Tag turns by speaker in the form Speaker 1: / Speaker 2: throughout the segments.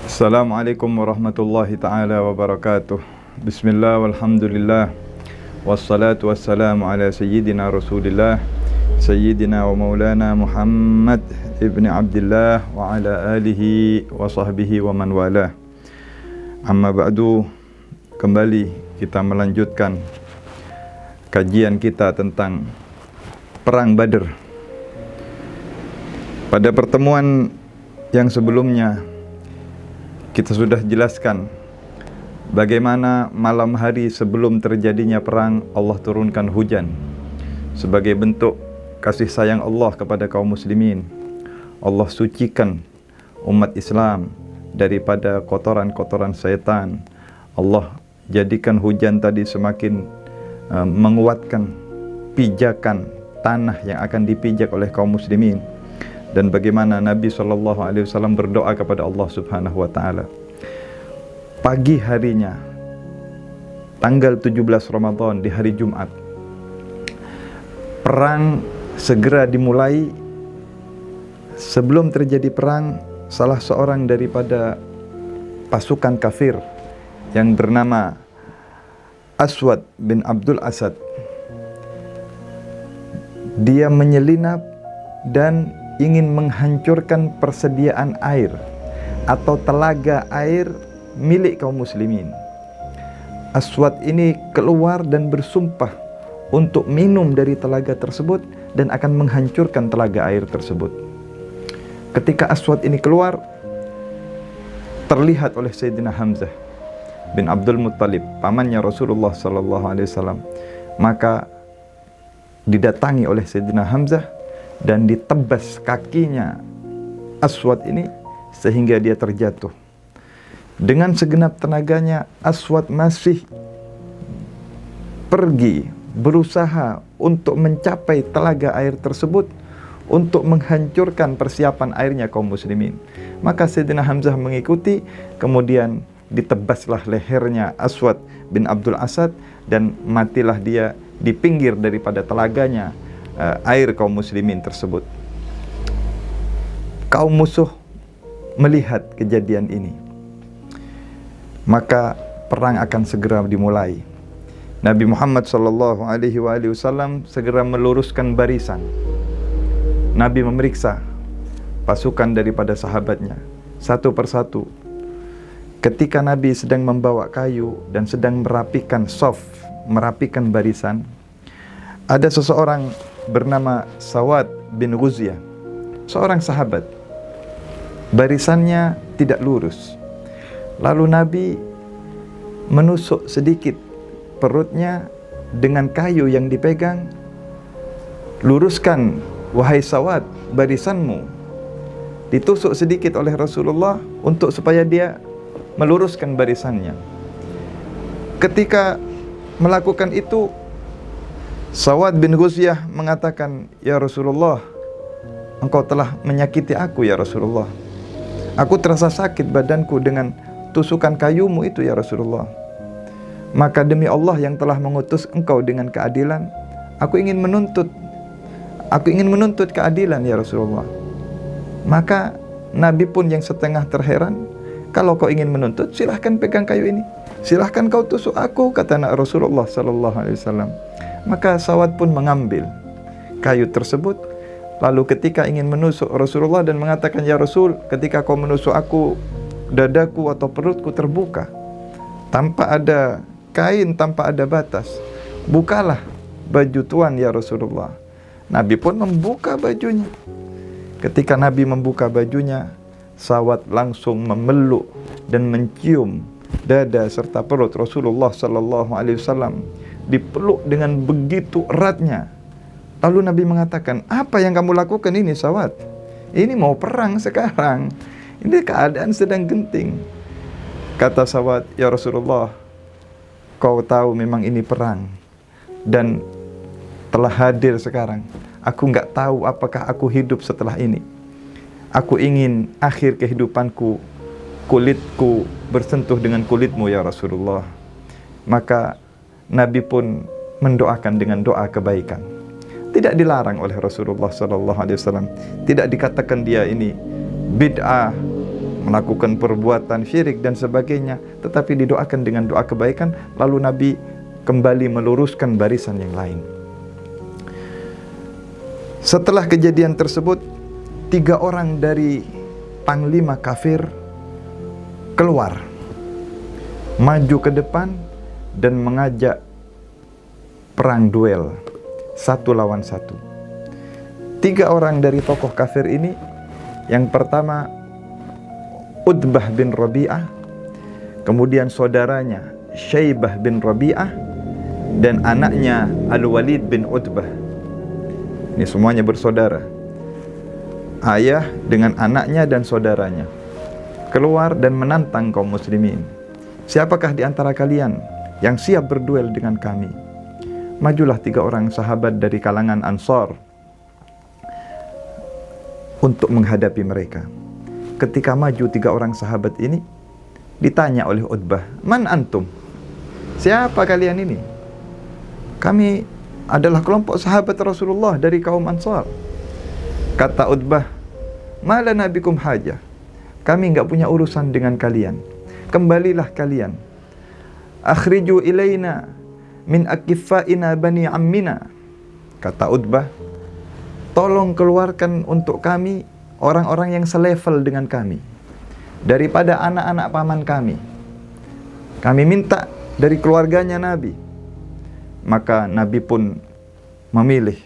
Speaker 1: Assalamualaikum warahmatullahi ta'ala wabarakatuh. Bismillah walhamdulillah. Wassalatu wassalamu ala sayyidina rasulillah Sayyidina wa maulana Muhammad ibn Abdullah wa ala alihi wa sahbihi wa man wala. Amma ba'du. Kembali kita melanjutkan kajian kita tentang Perang Badr. Pada pertemuan yang sebelumnya kita sudah jelaskan bagaimana malam hari sebelum terjadinya perang Allah turunkan hujan sebagai bentuk kasih sayang Allah kepada kaum muslimin. Allah sucikan umat Islam daripada kotoran-kotoran syaitan. Allah jadikan hujan tadi semakin menguatkan pijakan tanah yang akan dipijak oleh kaum muslimin. Dan bagaimana Nabi SAW berdoa kepada Allah Subhanahu wa ta'ala. Pagi harinya, tanggal 17 Ramadan di hari Jumat, perang segera dimulai. Sebelum terjadi perang, salah seorang daripada pasukan kafir yang bernama Aswad bin Abdul Asad, dia menyelinap dan ingin menghancurkan persediaan air atau telaga air milik kaum muslimin. Aswad ini keluar dan bersumpah untuk minum dari telaga tersebut dan akan menghancurkan telaga air tersebut. Ketika Aswad ini keluar, terlihat oleh Sayyidina Hamzah bin Abdul Muttalib, pamannya Rasulullah SAW. Maka didatangi oleh Sayyidina Hamzah dan ditebas kakinya Aswad ini sehingga dia terjatuh. Dengan segenap tenaganya Aswad masih pergi berusaha untuk mencapai telaga air tersebut untuk menghancurkan persiapan airnya kaum muslimin. Maka Sayyidina Hamzah mengikuti, kemudian ditebaslah lehernya Aswad bin Abdul Asad dan matilah dia di pinggir daripada telaganya air kaum muslimin tersebut. Kaum musuh melihat kejadian ini, maka perang akan segera dimulai. Nabi Muhammad SAW segera meluruskan barisan. Nabi memeriksa pasukan daripada sahabatnya satu persatu. Ketika Nabi sedang membawa kayu dan sedang merapikan shaf, merapikan barisan, ada seseorang bernama Sawad bin Ghuziyah, seorang sahabat. Barisannya tidak lurus. Lalu Nabi menusuk sedikit perutnya dengan kayu yang dipegang. Luruskan, wahai Sawad, barisanmu. Ditusuk sedikit oleh Rasulullah untuk supaya dia meluruskan barisannya. Ketika melakukan itu, Sawad bin Ghuziyah mengatakan, "Ya Rasulullah, engkau telah menyakiti aku ya Rasulullah. Aku terasa sakit badanku dengan tusukan kayumu itu ya Rasulullah. Maka demi Allah yang telah mengutus engkau dengan keadilan, aku ingin menuntut keadilan ya Rasulullah." Maka Nabi pun yang setengah terheran, "Kalau kau ingin menuntut, silahkan pegang kayu ini. Silahkan kau tusuk aku," kata Rasulullah SAW. Maka Sawad pun mengambil kayu tersebut. Lalu ketika ingin menusuk Rasulullah dan mengatakan, "Ya Rasul, ketika kau menusuk aku, dadaku atau perutku terbuka tanpa ada kain, tanpa ada batas. Bukalah baju Tuan ya Rasulullah." Nabi pun membuka bajunya. Ketika Nabi membuka bajunya, Sawad langsung memeluk dan mencium dada serta perut Rasulullah SAW. Dipeluk dengan begitu eratnya. Lalu Nabi mengatakan, "Apa yang kamu lakukan ini Sawad? Ini mau perang sekarang. Ini keadaan sedang genting." Kata Sawad, "Ya Rasulullah, kau tahu memang ini perang dan telah hadir sekarang. Aku nggak tahu apakah aku hidup setelah ini. Aku ingin akhir kehidupanku, kulitku bersentuh dengan kulitmu ya Rasulullah." Maka Nabi pun mendoakan dengan doa kebaikan. Tidak dilarang oleh Rasulullah SAW. Tidak dikatakan dia ini bid'ah melakukan perbuatan syirik dan sebagainya, tetapi didoakan dengan doa kebaikan, lalu Nabi kembali meluruskan barisan yang lain. Setelah kejadian tersebut, 3 orang dari panglima kafir keluar, maju ke depan dan mengajak perang duel 1 lawan 1. 3 orang dari tokoh kafir ini, yang pertama Utbah bin Rabi'ah, kemudian saudaranya Syaibah bin Rabi'ah, dan anaknya Al-Walid bin Utbah. Ini semuanya bersaudara. Ayah dengan anaknya dan saudaranya keluar dan menantang kaum muslimin. Siapakah di antara kalian yang siap berduel dengan kami? Majulah 3 orang sahabat dari kalangan Ansar untuk menghadapi mereka. Ketika maju 3 orang sahabat ini, ditanya oleh Utbah, "Man antum?" Siapa kalian ini? Kami adalah kelompok sahabat Rasulullah dari kaum Ansar. Kata Utbah, "Malana bikum hajah. Kami enggak punya urusan dengan kalian. Kembalilah kalian. Akhriju ilaina min akifaina bani ammina." Kata Utbah, "Tolong keluarkan untuk kami orang-orang yang selevel dengan kami daripada anak-anak paman kami. Kami minta dari keluarganya Nabi." Maka Nabi pun memilih.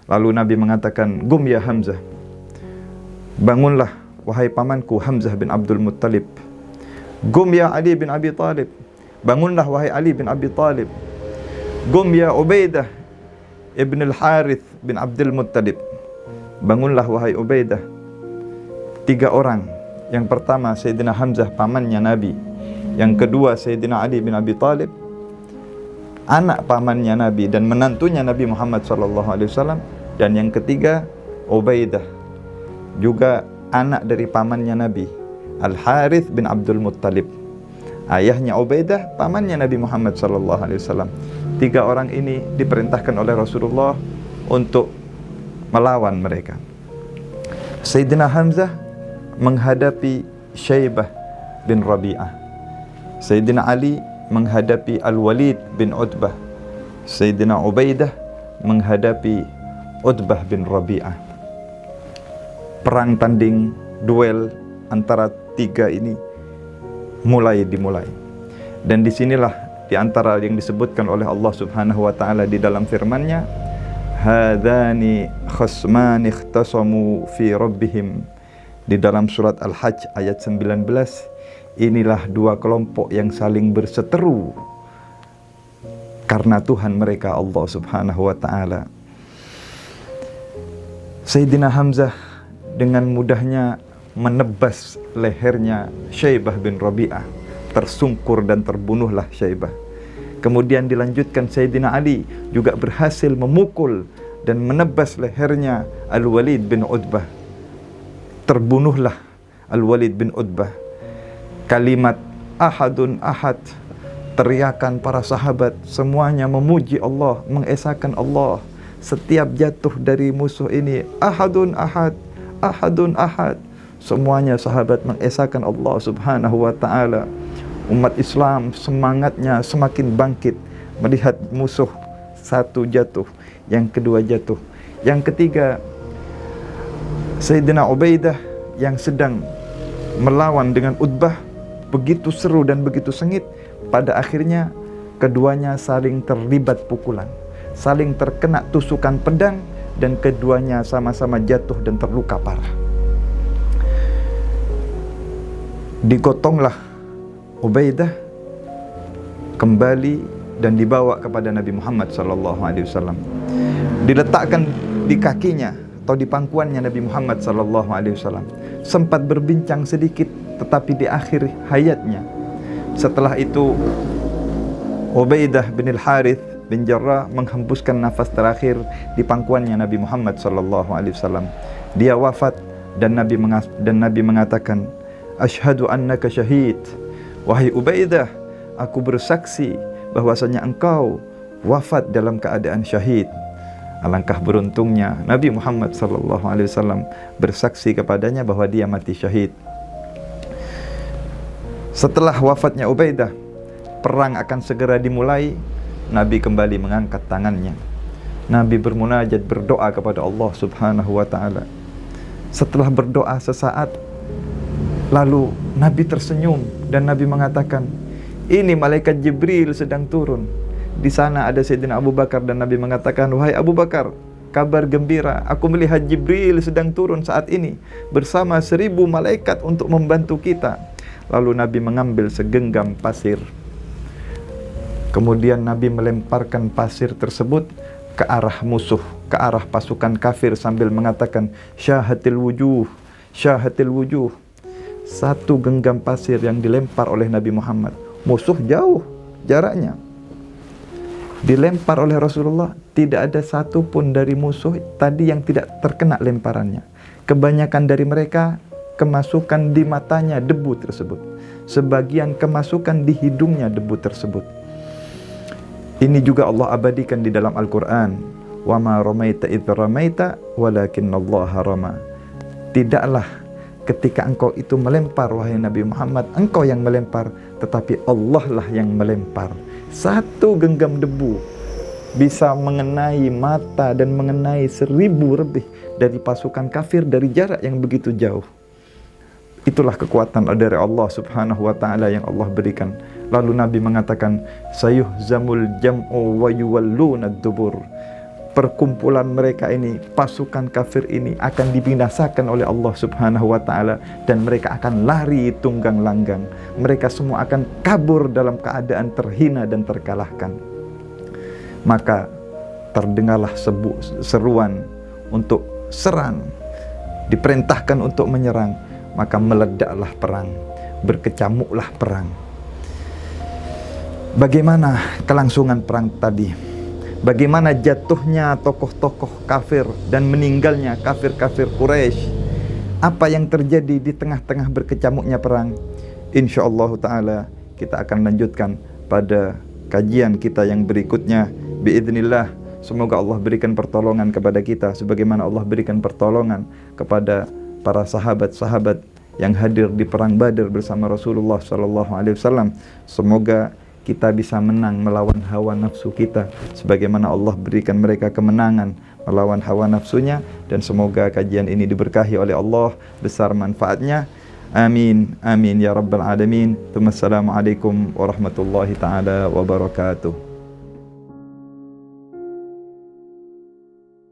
Speaker 1: Lalu Nabi mengatakan, "Gum ya Hamzah. Bangunlah wahai pamanku Hamzah bin Abdul Muttalib. Gum ya Ali bin Abi Talib. Bangunlah wahai Ali bin Abi Talib. Gum ya Ubaidah ibn al-Harith bin Abdul Muttalib. Bangunlah wahai Ubaidah." 3 orang. Yang pertama Sayyidina Hamzah, pamannya Nabi. Yang kedua Sayyidina Ali bin Abi Talib, anak pamannya Nabi dan menantunya Nabi Muhammad SAW. Dan yang ketiga Ubaidah, juga anak dari pamannya Nabi, Al-Harith bin Abdul Muttalib. Ayahnya Ubaidah, pamannya Nabi Muhammad SAW. 3 orang ini diperintahkan oleh Rasulullah untuk melawan mereka. Sayyidina Hamzah menghadapi Syaibah bin Rabi'ah. Sayyidina Ali menghadapi Al-Walid bin Utbah. Sayyidina Ubaidah menghadapi Utbah bin Rabi'ah. Perang tanding duel antara 3 ini dimulai. Dan disinilah di antara yang disebutkan oleh Allah Subhanahu wa taala di dalam firman-Nya, "Hadzani khasmani ikhtasamu fi rabbihim." Di dalam surat Al-Hajj ayat 19, inilah 2 kelompok yang saling berseteru karena Tuhan mereka Allah Subhanahu wa taala. Sayyidina Hamzah dengan mudahnya menebas lehernya Syaibah bin Rabi'ah. Tersungkur dan terbunuhlah Syaibah. Kemudian dilanjutkan Sayyidina Ali juga berhasil memukul dan menebas lehernya Al-Walid bin Utbah. Terbunuhlah Al-Walid bin Utbah. Kalimat ahadun ahad, teriakan para sahabat semuanya memuji Allah, mengesahkan Allah. Setiap jatuh dari musuh ini, ahadun ahad, ahadun ahad. Semuanya sahabat mengesahkan Allah Subhanahu wa taala. Umat Islam semangatnya semakin bangkit melihat musuh satu jatuh, yang kedua jatuh, yang ketiga Sayyidina Ubaidah yang sedang melawan dengan Utbah. Begitu seru dan begitu sengit, pada akhirnya keduanya saling terlibat pukulan, saling terkena tusukan pedang, dan keduanya sama-sama jatuh dan terluka parah. Digotonglah Ubaidah kembali dan dibawa kepada Nabi Muhammad SAW. Diletakkan di kakinya atau di pangkuannya Nabi Muhammad SAW. Sempat berbincang sedikit, tetapi di akhir hayatnya, setelah itu Ubaidah bin Al-Harith bin Jarrah menghembuskan nafas terakhir di pangkuannya Nabi Muhammad SAW. Dia wafat dan Nabi mengatakan, "Asyhadu annaka syahid." Wahai Ubaidah, aku bersaksi bahwasanya engkau wafat dalam keadaan syahid. Alangkah beruntungnya Nabi Muhammad SAW bersaksi kepadanya bahwa dia mati syahid. Setelah wafatnya Ubaidah, perang akan segera dimulai. Nabi kembali mengangkat tangannya. Nabi bermunajat, berdoa kepada Allah Subhanahu wa ta'ala. Setelah berdoa sesaat, lalu Nabi tersenyum dan Nabi mengatakan, ini malaikat Jibril sedang turun. Di sana ada Sayyidina Abu Bakar dan Nabi mengatakan, wahai Abu Bakar, kabar gembira, aku melihat Jibril sedang turun saat ini bersama 1000 malaikat untuk membantu kita. Lalu Nabi mengambil segenggam pasir. Kemudian Nabi melemparkan pasir tersebut ke arah musuh, ke arah pasukan kafir sambil mengatakan, syahatil wujuh, syahatil wujuh. Satu genggam pasir yang dilempar oleh Nabi Muhammad, musuh jauh jaraknya, dilempar oleh Rasulullah, tidak ada satu pun dari musuh tadi yang tidak terkena lemparannya. Kebanyakan dari mereka kemasukan di matanya debu tersebut, sebagian kemasukan di hidungnya debu tersebut. Ini juga Allah abadikan di dalam Al-Quran, wa ma ramaita idh ramaita walakinallaha rama. Tidaklah ketika engkau itu melempar, wahai Nabi Muhammad, engkau yang melempar, tetapi Allah lah yang melempar. Satu genggam debu bisa mengenai mata dan mengenai 1000 lebih dari pasukan kafir dari jarak yang begitu jauh. Itulah kekuatan dari Allah Subhanahu wa ta'ala yang Allah berikan. Lalu Nabi mengatakan, sayuhzamul jam'u wa yuwallunad dubur. Perkumpulan mereka ini, pasukan kafir ini akan dibinasakan oleh Allah Subhanahu wa ta'ala, dan mereka akan lari tunggang langgang. Mereka semua akan kabur dalam keadaan terhina dan terkalahkan. Maka terdengarlah seruan untuk serang, diperintahkan untuk menyerang. Maka meledaklah perang, berkecamuklah perang. Bagaimana kelangsungan perang tadi? Bagaimana jatuhnya tokoh-tokoh kafir dan meninggalnya kafir-kafir Quraisy? Apa yang terjadi di tengah-tengah berkecamuknya perang? InsyaAllah ta'ala kita akan lanjutkan pada kajian kita yang berikutnya. Biidznillah, semoga Allah berikan pertolongan kepada kita sebagaimana Allah berikan pertolongan kepada para sahabat-sahabat yang hadir di perang Badar bersama Rasulullah SAW. Semoga kita bisa menang melawan hawa nafsu kita sebagaimana Allah berikan mereka kemenangan melawan hawa nafsunya. Dan semoga kajian ini diberkahi oleh Allah, besar manfaatnya. Amin, amin ya rabbal alamin. Assalamualaikum warahmatullahi taala wabarakatuh.